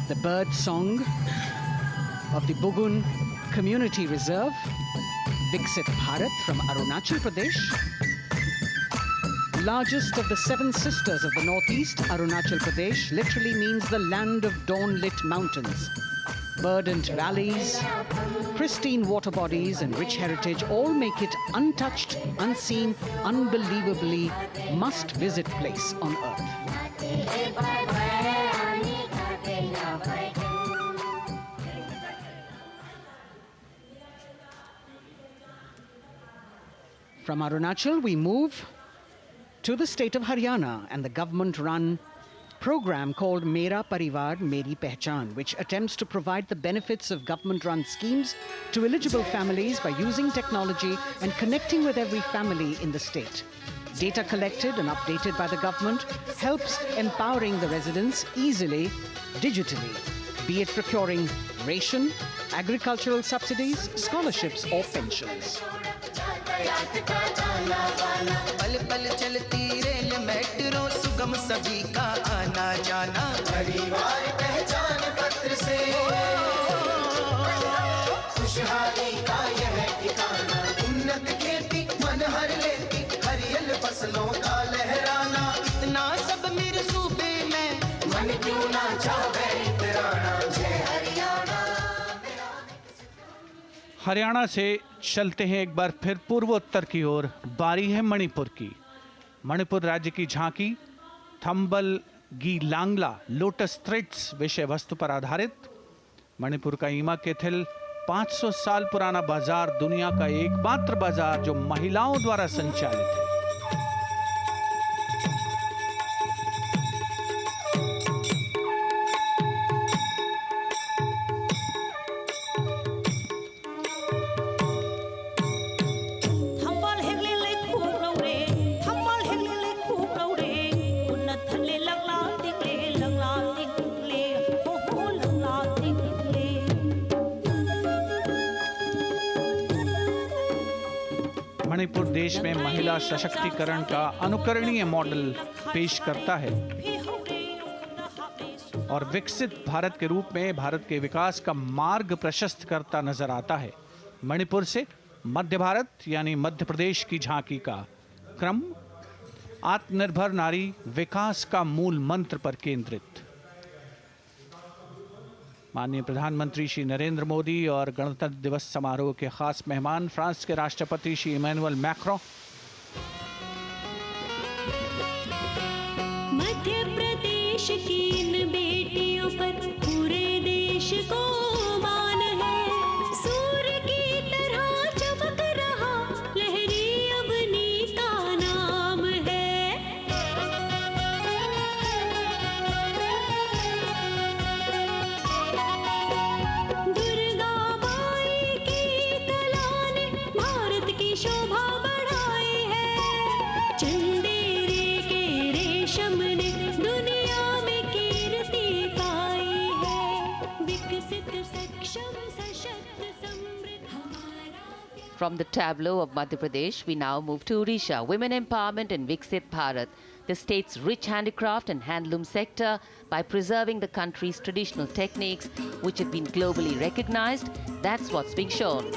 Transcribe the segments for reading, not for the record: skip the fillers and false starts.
the bird song of the Bugun Community Reserve, Viksit Bharat from Arunachal Pradesh. Largest of the 7 sisters of the Northeast, Arunachal Pradesh literally means the land of dawn-lit mountains. Verdant valleys, pristine water bodies and rich heritage all make it untouched, unseen, unbelievably must-visit place on earth. From Arunachal, we move to the state of Haryana and the government-run program called Mera Parivar Meri Pehchan, which attempts to provide the benefits of government-run schemes to eligible families by using technology and connecting with every family in the state. Data collected and updated by the government helps empowering the residents easily, digitally, be it procuring ration, agricultural subsidies, scholarships or pensions. पल पल चलती rail metro सुगम सभी का आना जाना परिवार पहचान पत्र से खुशहाली का यह ठिकाना उन्नत खेती मन हर लेती हरियल फसलों का लहराना इतना सब मेरे सूबे में मन क्यों ना चाहे इतराना जय हरियाणा। हरियाणा से चलते हैं एक बार फिर पूर्वोत्तर की ओर। बारी है मणिपुर की। मणिपुर राज्य की झांकी थंबल गी लांगला लोटस थ्रेड्स विषय वस्तु पर आधारित। मणिपुर का ईमा केथिल 500 साल पुराना बाजार दुनिया का एकमात्र बाजार जो महिलाओं द्वारा संचालित है। मणिपुर देश में महिला सशक्तिकरण का अनुकरणीय मॉडल पेश करता है और विकसित भारत के रूप में भारत के विकास का मार्ग प्रशस्त करता नजर आता है। मणिपुर से मध्य भारत यानी मध्य प्रदेश की झांकी का क्रम आत्मनिर्भर नारी विकास का मूल मंत्र पर केंद्रित। माननीय प्रधानमंत्री श्री नरेंद्र मोदी और गणतंत्र दिवस समारोह के खास मेहमान फ्रांस के राष्ट्रपति श्री इमैनुअल मैक्रों। मध्य प्रदेश की इन बेटियों पर पूरे देश को मान है। सूर्य की तरह चमक रहा लहरी अवनी का नाम है। From the tableau of Madhya Pradesh, we now move to Odisha, women empowerment and Viksit Bharat, the state's rich handicraft and handloom sector by preserving the country's traditional techniques, which have been globally recognized. That's what's being shown.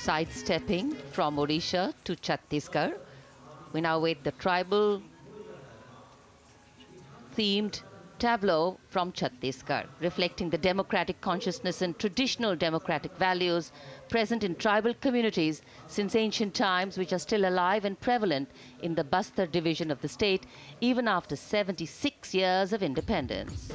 Sidestepping from Odisha to Chhattisgarh, we now wait the tribal themed tableau from Chhattisgarh, reflecting the democratic consciousness and traditional democratic values present in tribal communities since ancient times, which are still alive and prevalent in the Bastar division of the state, even after 76 years of independence.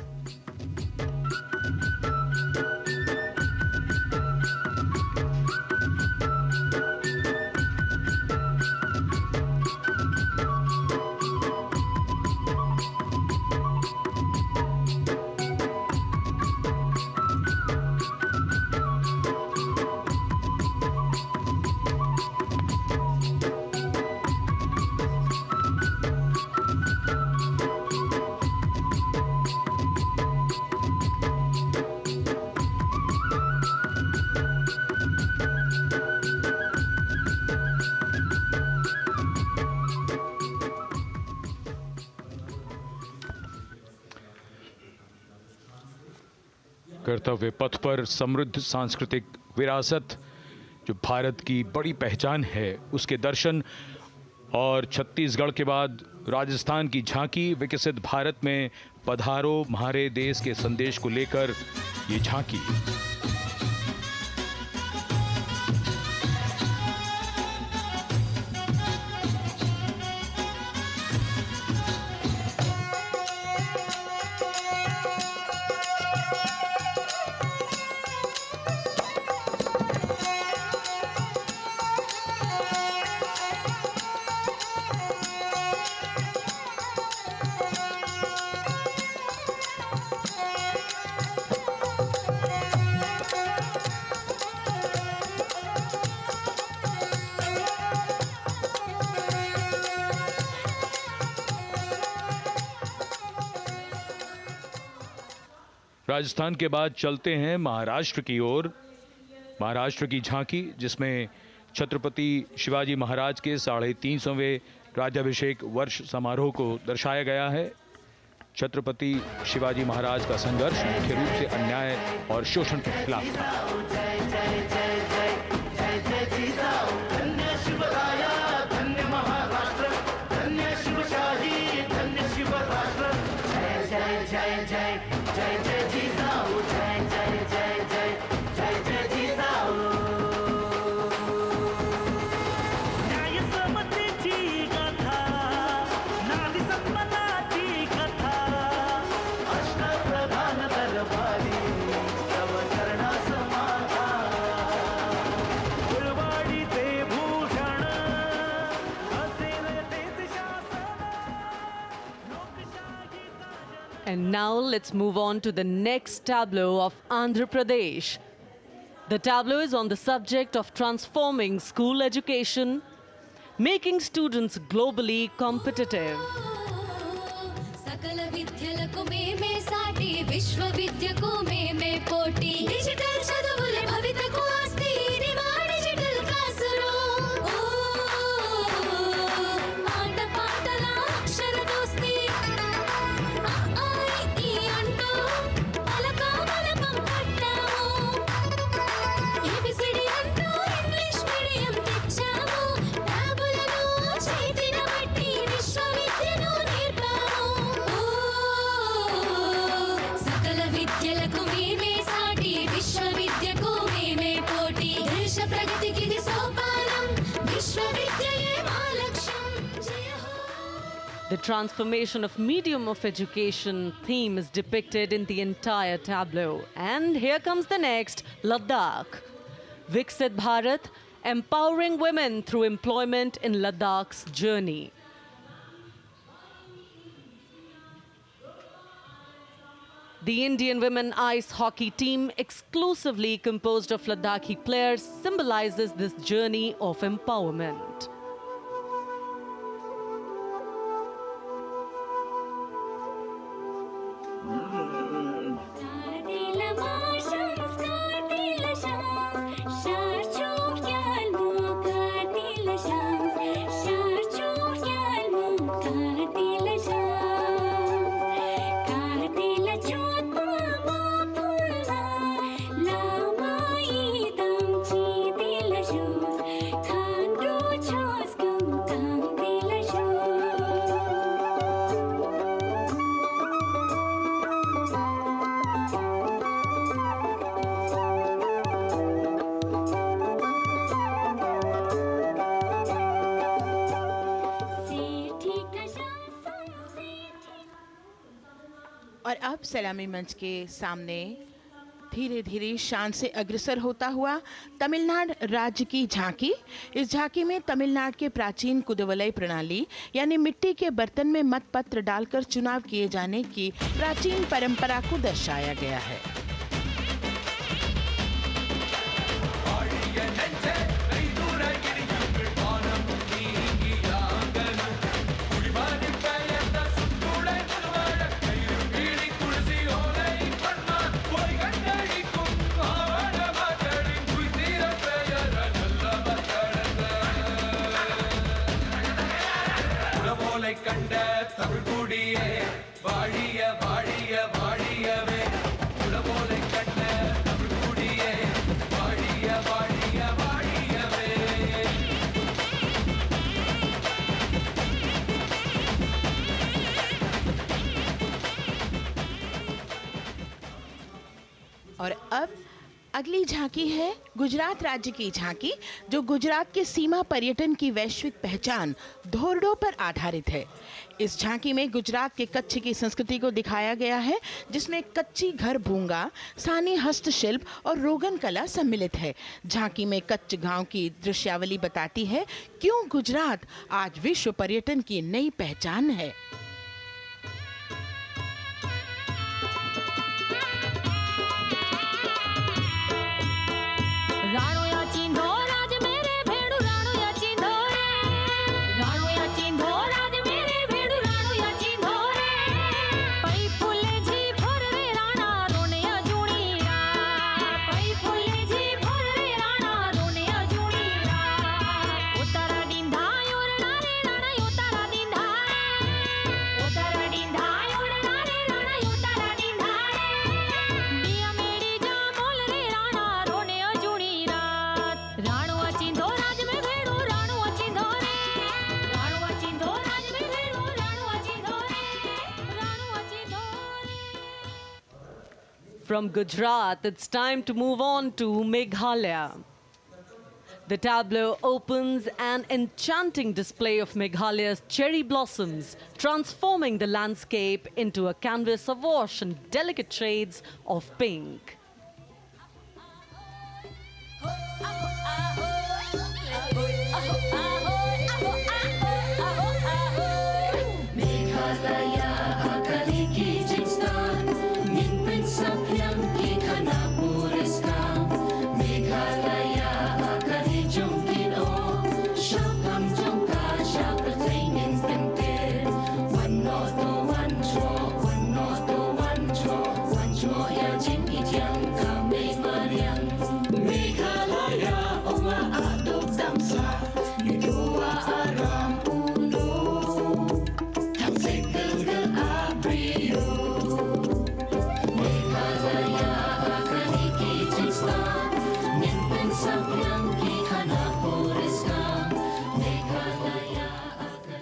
कर्तव्य पथ पर समृद्ध सांस्कृतिक विरासत जो भारत की बड़ी पहचान है उसके दर्शन, और छत्तीसगढ़ के बाद राजस्थान की झांकी विकसित भारत में पधारो म्हारे देश के संदेश को लेकर ये झांकी। राजस्थान के बाद चलते हैं महाराष्ट्र की ओर। महाराष्ट्र की झांकी जिसमें छत्रपति शिवाजी महाराज के 350वें राज्याभिषेक वर्ष समारोह को दर्शाया गया है। छत्रपति शिवाजी महाराज का संघर्ष मुख्य रूप से अन्याय और शोषण के खिलाफ था। And now let's move on to the next tableau of Andhra Pradesh. The tableau is on the subject of transforming school education, making students globally competitive. सकल विद्यలకు మేమే సాటి విశ్వవిద్యకు మేమే పోటీ డిజిటల్ చదువుల భవితకు ఆస్తి ఇది మా డిజిటల్ క్లాసురూమ్ ఆట పాటల అక్షర దోస్తి ఈ అంటూ పలక బలపం పట్టాము ఏబిసిడి అంటూ ఇంగ్లీష్ మీడియం తెచ్చాము ట్యాబులను చేతిన బట్టి విశ్వవిద్యను నేర్పాము సకల విద్యలకు మేమే సాటి విశ్వవిద్యకు మేమే పోటీ దేశ ప్రగతికి ఇది సోపానం విశ్వవిద్యయే మా లక్ష్యం జయ హో. The transformation of medium of education theme is depicted in the entire tableau. And here comes the next, Ladakh. Viksit Bharat, empowering women through employment in Ladakh's journey. The Indian women ice hockey team, exclusively composed of Ladakhi players, symbolizes this journey of empowerment. Kartila marshals, kartila shams, sharchuk yalmu, kartila shams, sharchuk yalmu, kartila shams, kartila chotma mapulna, lama idam chitila shams, khandru choskam kamtila shams. और अब सलामी मंच के सामने धीरे धीरे शान से अग्रसर होता हुआ तमिलनाडु राज्य की झांकी। इस झांकी में तमिलनाडु के प्राचीन कुदवलय प्रणाली यानी मिट्टी के बर्तन में मतपत्र डालकर चुनाव किए जाने की प्राचीन परंपरा को दर्शाया गया है। கண்ட தமிழ் குடியே வாழிய வாழிய வாழியவே உலகோலை கண்ட और अब अगली झांकी है गुजरात राज्य की झांकी, जो गुजरात के सीमा पर्यटन की वैश्विक पहचान धोरडो पर आधारित है। इस झांकी में गुजरात के कच्छ की संस्कृति को दिखाया गया है, जिसमें कच्ची घर भूंगा, स्थानीय हस्तशिल्प और रोगन कला सम्मिलित है। झांकी में कच्छ गांव की दृश्यावली बताती है क्यों गुजरात आज विश्व पर्यटन की नई पहचान है। राणो या चिंधो राज मेरे भेड़ू राणो या चिंधो रे राणो या चिंधो राज मेरे भेड़ू राणो या चिंधो रे पई फुले जी भर रे राणा रोने या जुणी रा पई फुले जी भर रे राणा रोने या जुणी रा उतारा डिंधा योरणा रे राणा उतारा डिंधा उतारा डिंधा योरणा रे राणा उतारा डिंधा दिया मेरी जा बोल रे राणा रोने या जुणी राणो अचिंधो राज में भेड़ो राणो अचिंधो रे राणो अचिंधो राज में भेड़ो राणो अचिंधो रे राणो अचिंधो रे। From Gujarat, it's time to move on to Meghalaya. The tableau opens an enchanting display of Meghalaya's cherry blossoms, transforming the landscape into a canvas awash in delicate shades of pink.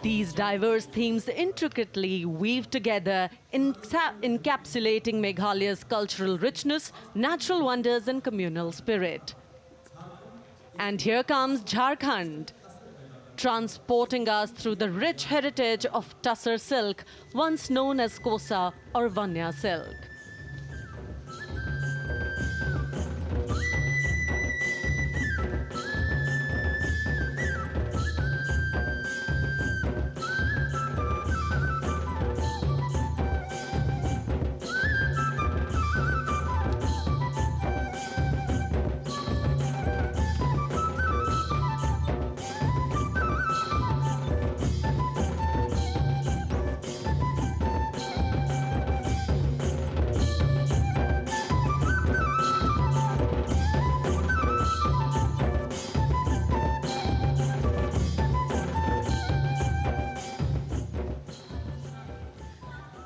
These diverse themes intricately weave together, encapsulating Meghalaya's cultural richness, natural wonders, and communal spirit. And here comes Jharkhand, transporting us through the rich heritage of Tussar silk, once known as Kosa or Vanya silk.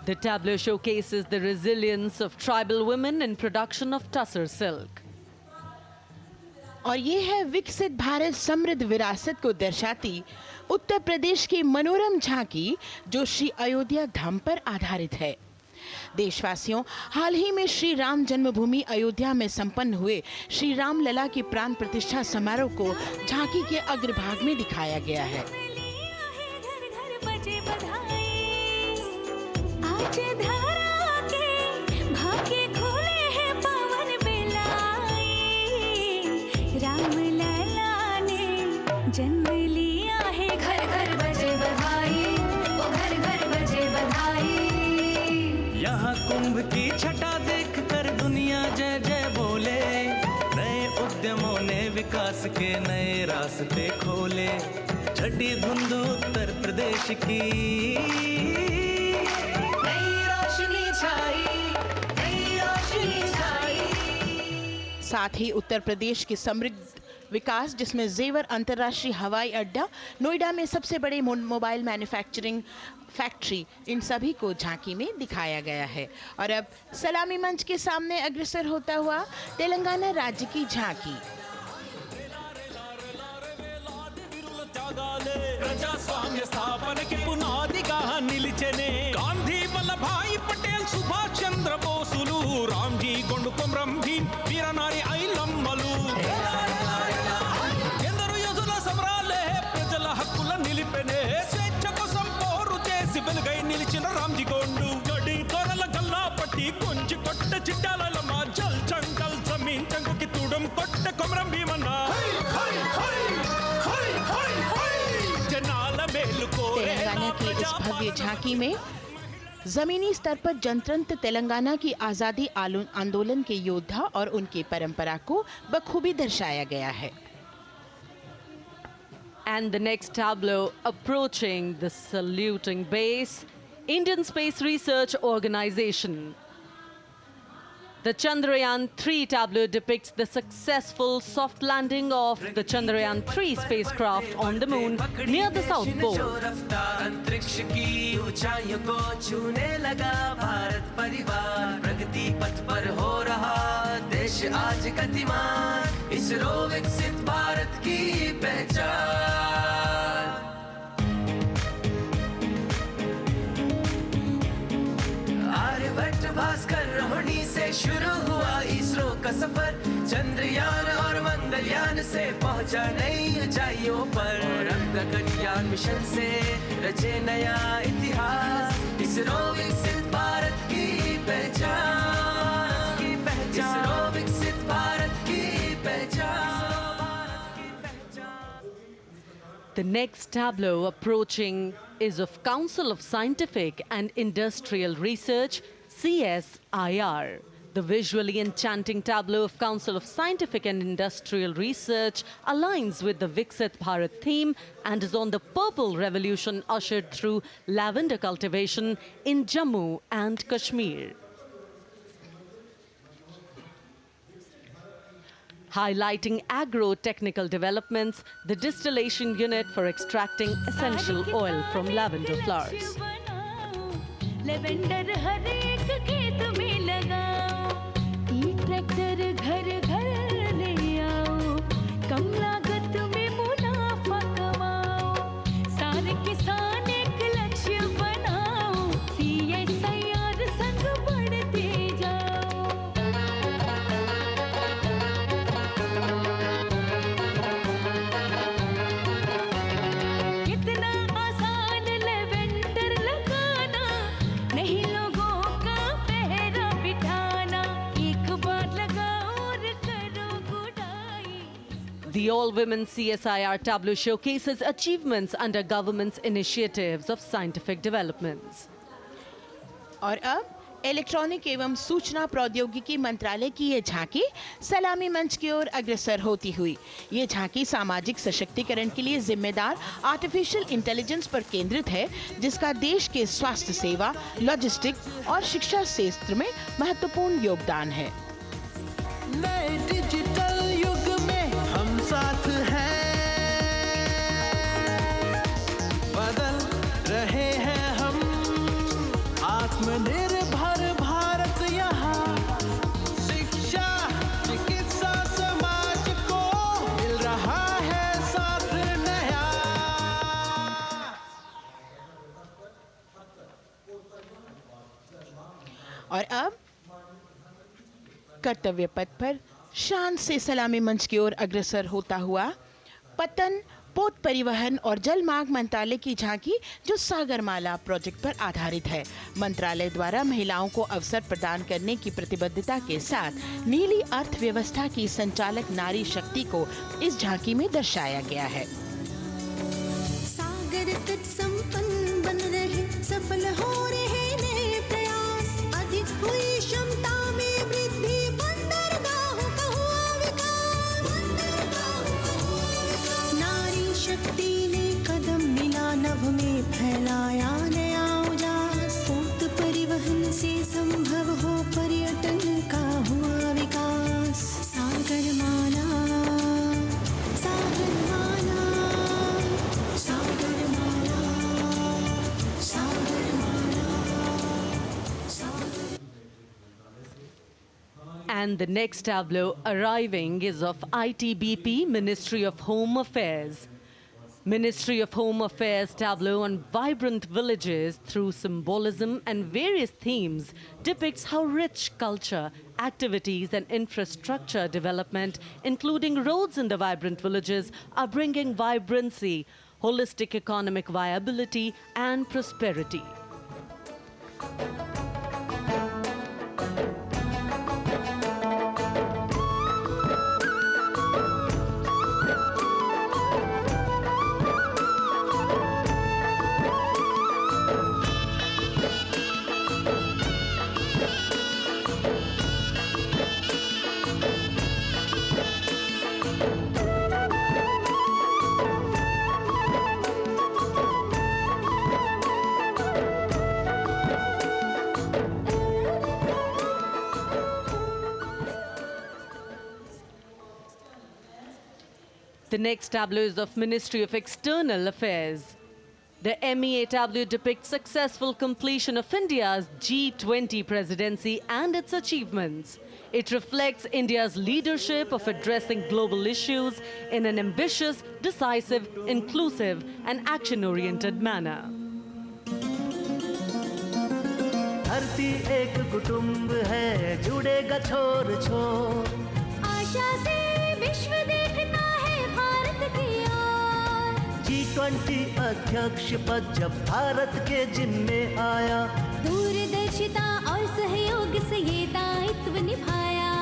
The tableau showcases the resilience of tribal women in production of Tussar silk. और ये है विकसित भारत समृद्ध विरासत को दर्शाती उत्तर प्रदेश की मनोरम झांकी, जो श्री अयोध्या धाम पर आधारित है। देशवासियों, हाल ही में श्री राम जन्मभूमि अयोध्या में संपन्न हुए श्री राम लला की प्राण प्रतिष्ठा समारोह को झांकी के अग्रभाग में दिखाया गया है। आज धरा के भाग्य खोले हैं पवन बेलाई, राम लला ने जन्म लिया है, घर घर बजे बधाई, ओ घर घर बजे बधाई। यहाँ कुंभ की छटा देख कर दुनिया जय जय बोले, नए उद्यमों ने विकास के नए रास्ते खोले। छठी धुंध उत्तर प्रदेश की साथ ही उत्तर प्रदेश की समृद्ध विकास, जिसमें जेवर अंतर्राष्ट्रीय हवाई अड्डा, नोएडा में सबसे बड़े मोबाइल मैन्युफैक्चरिंग फैक्ट्री, इन सभी को झांकी में दिखाया गया है। और अब सलामी मंच के सामने अग्रसर होता हुआ तेलंगाना राज्य की झांकी। ప్రజాస్వామ్య స్థాపనకి పునాదిగా నిలిచెనే గాంధీ వల్లభాయ్ పటేల్ సుభాష్ చంద్ర బోసులు రామ్జీ గొండుకొమ సంరంభీన్ వీరనారి ఐలమ్మలు ఎందరో యోధుల సమరాలే ప్రజల హక్కుల నిలిపెనే స్వేచ్ఛ కోసం పోరు చేసి వెలుగై నిలిచిన రామ్జీగోండు గడి కొరల గల్లా పట్టి కొంచి కొట్ట చిట్టాలమ్మ జల్ చంకల్ జమీన్ చంకుకి తూడం కొట్ట కొమరం భీమన్న జనాల మేలు కోరే तेलंगाना की इस भव्य झांकी में जमीनी स्तर पर जनतंत्र तेलंगाना की आज़ादी आंदोलन के योद्धा और उनकी परंपरा को बखूबी दर्शाया गया है. And the next tableau approaching the saluting base, Indian Space Research Organization. The Chandrayaan-3 tableau depicts the successful soft landing of the Chandrayaan-3 spacecraft on the moon near the South Pole. अंतरिक्ष की ऊंचाइयों को छूने लगा भारत परिवार प्रगति पथ पर हो रहा देश आज गतिमान इसरो विकसित भारत की पहचान आर्यभट्ट भास्कर रोहिणी से शुरू हुआ इसरो का सफर चंद्रयान और मंगलयान से पहुंचा नई ऊंचाइयों पर और अब गगनयान मिशन से रचे नया इतिहास इसरो विकसित भारत की पहचान इसरो विकसित भारत की पहचान The next tableau approaching is of Council of Scientific and Industrial Research, CSIR. The visually enchanting tableau of Council of Scientific and Industrial Research aligns with the Viksit Bharat theme and is on the purple revolution ushered through lavender cultivation in Jammu and Kashmir. Highlighting agro-technical developments, the distillation unit for extracting essential oil from lavender flowers. Lavender हर एक खेत में लगाओ ई tractor घर घर ले आओ कम लागत में मुनाफा कमाओ सारे किसान एक लक्ष्य बनाओ CSIR संग बढ़ते जाओ कितना आसान लेवेंडर लगाना नहीं लोगों का पहरा बिठाना एक बार लगाओ और करो गुडाई The all-women CSIR tableau showcases achievements under government's initiatives of scientific developments. और अब इलेक्ट्रॉनिक एवं सूचना प्रौद्योगिकी मंत्रालय की ये झांकी सलामी मंच की ओर अग्रसर होती हुई ये झांकी सामाजिक सशक्तिकरण के लिए जिम्मेदार आर्टिफिशियल इंटेलिजेंस पर केंद्रित है जिसका देश के स्वास्थ्य सेवा लॉजिस्टिक और शिक्षा क्षेत्र में महत्वपूर्ण योगदान है. नए डिजिटल युग में हम साथ हैं बदल रहे हैं हम आत्मनिर्भर भारत यहाँ शिक्षा चिकित्सा समाज को मिल रहा है साथ नया और अब कर्तव्य पथ पर शान से सलामी मंच की ओर अग्रसर होता हुआ पतन पोत परिवहन और जल मार्ग मंत्रालय की झांकी जो सागरमाला प्रोजेक्ट पर आधारित है. मंत्रालय द्वारा महिलाओं को अवसर प्रदान करने की प्रतिबद्धता के साथ नीली अर्थव्यवस्था की संचालक नारी शक्ति को इस झांकी में दर्शाया गया है. सागर तट संपन्न बन रहे सफल हो रहे नए प्रयास अधिक हुई क्षमता में वृद्धि बंदरगाहों का हुआ विकास नारी शक्ति ने कदम मिला नभ में फैलाया नया उजास पोत परिवहन से संभव हो पर्यटन का हुआ विकास Sagarmala Sagarmala Sagarmala Sagarmala And the next tableau arriving is of ITBP, Ministry of Home Affairs. Ministry of Home Affairs tableau on vibrant villages through symbolism and various themes depicts how rich culture, activities and infrastructure development, including roads in the vibrant villages, are bringing vibrancy, holistic economic viability and prosperity. The next tableau is of Ministry of External Affairs. The MEA tableau depicts successful completion of India's G20 presidency and its achievements. It reflects India's leadership of addressing global issues in an ambitious, decisive, inclusive and action-oriented manner. धरती एक कुटुंब है जुड़ेगा छोर छोर आशा से विश्व देखता है भारत की ओर G20 अध्यक्ष पद जब भारत के जिम्मे आया दूरदर्शिता और सहयोग से ये दायित्व निभाया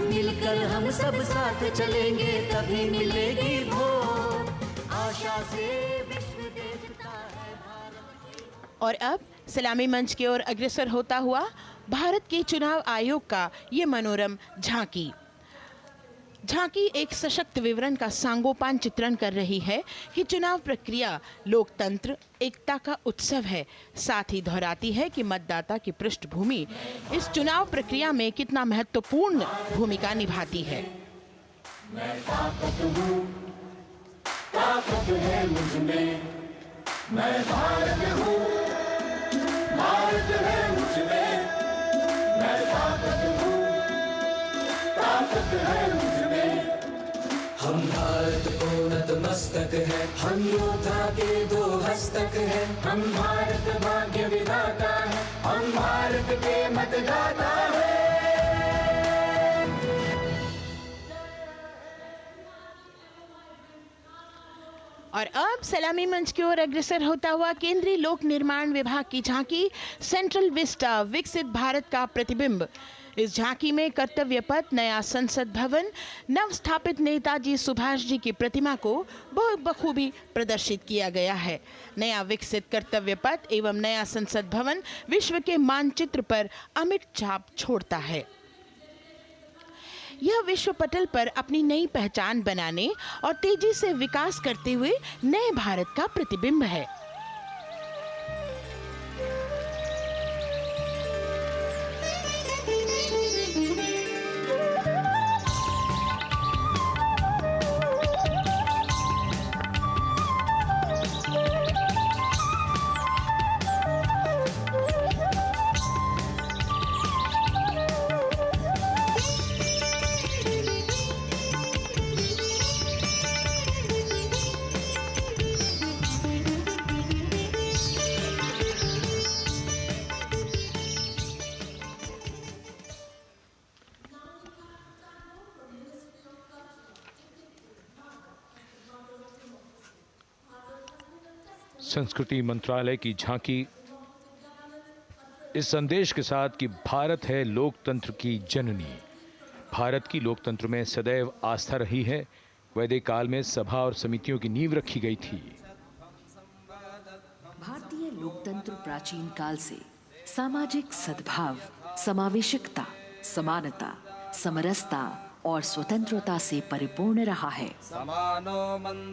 मिलकर हम सब साथ चलेंगे तभी मिलेगी भोर आशा से विश्व देखता है भारत। और अब सलामी मंच की ओर अग्रसर होता हुआ भारत के चुनाव आयोग का ये मनोरम झांकी। झांकी एक सशक्त विवरण का सांगोपान चित्रण कर रही है कि चुनाव प्रक्रिया लोकतंत्र एकता का उत्सव है। साथ ही दोहराती है कि मतदाता की पृष्ठभूमि इस चुनाव प्रक्रिया में कितना महत्वपूर्ण भूमिका निभाती है। मैं ताकत हूँ, ताकत है मुझ में, मैं भारत हूँ, भारत है मुझ में, मैं ताकत हूँ, ताकत है मुझ में। हम भारत को नतमस्तक है, हम योद्धा के दो हस्तक है, हम भारत भाग्य विधाता है, हम भारत के मतदाता है। और अब सलामी मंच की ओर अग्रसर होता हुआ केंद्रीय लोक निर्माण विभाग की झांकी सेंट्रल विस्टा विकसित भारत का प्रतिबिंब। इस झांकी में कर्तव्य पथ, नया संसद भवन, नव स्थापित नेताजी सुभाष जी की प्रतिमा को बहुत बखूबी प्रदर्शित किया गया है। नया विकसित कर्तव्य पथ एवं नया संसद भवन विश्व के मानचित्र पर अमिट छाप छोड़ता है। यह विश्व पटल पर अपनी नई पहचान बनाने और तेजी से विकास करते हुए नए भारत का प्रतिबिंब है। संस्कृति मंत्रालय की झांकी इस संदेश के साथ कि भारत है लोकतंत्र की जननी। भारत की लोकतंत्र में सदैव आस्था रही है। वैदिक काल में सभा और समितियों की नींव रखी गई थी। भारतीय लोकतंत्र प्राचीन काल से सामाजिक सद्भाव, समावेशकता, समानता, समरसता और स्वतंत्रता से परिपूर्ण रहा है।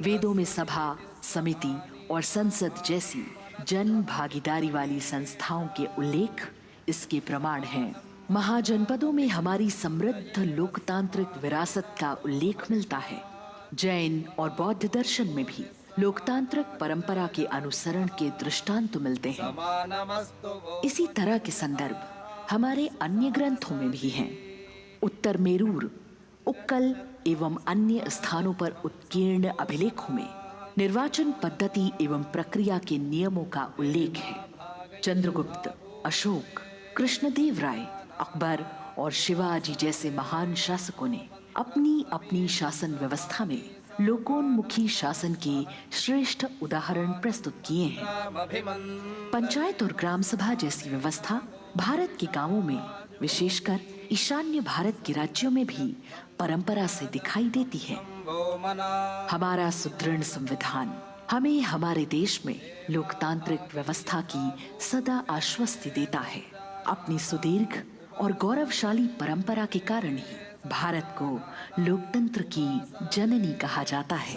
वेदों में सभा, समिति और संसद जैसी जन भागीदारी वाली संस्थाओं के उल्लेख इसके प्रमाण हैं। महाजनपदों में हमारी समृद्ध लोकतांत्रिक विरासत का उल्लेख मिलता है। जैन और बौद्ध दर्शन में भी लोकतांत्रिक परंपरा के अनुसरण के दृष्टांत मिलते हैं। इसी तरह के संदर्भ हमारे अन्य ग्रंथों में भी हैं। उत्तर मेरूर, उक्कल एवं अन्य स्थानों पर उत्कीर्ण अभिलेखों में निर्वाचन पद्धति एवं प्रक्रिया के नियमों का उल्लेख है। चंद्रगुप्त, अशोक, कृष्णदेव राय, अकबर और शिवाजी जैसे महान शासकों ने अपनी अपनी शासन व्यवस्था में लोकोन्मुखी शासन के श्रेष्ठ उदाहरण प्रस्तुत किए हैं। पंचायत और ग्राम सभा जैसी व्यवस्था भारत के गांवों में, विशेषकर ईशान्य भारत के राज्यों में भी परंपरा से दिखाई देती है। हमारा सुदृढ़ संविधान हमें हमारे देश में लोकतांत्रिक व्यवस्था की सदा आश्वस्ति देता है। अपनी सुदीर्घ और गौरवशाली परंपरा के कारण ही भारत को लोकतंत्र की जननी कहा जाता है।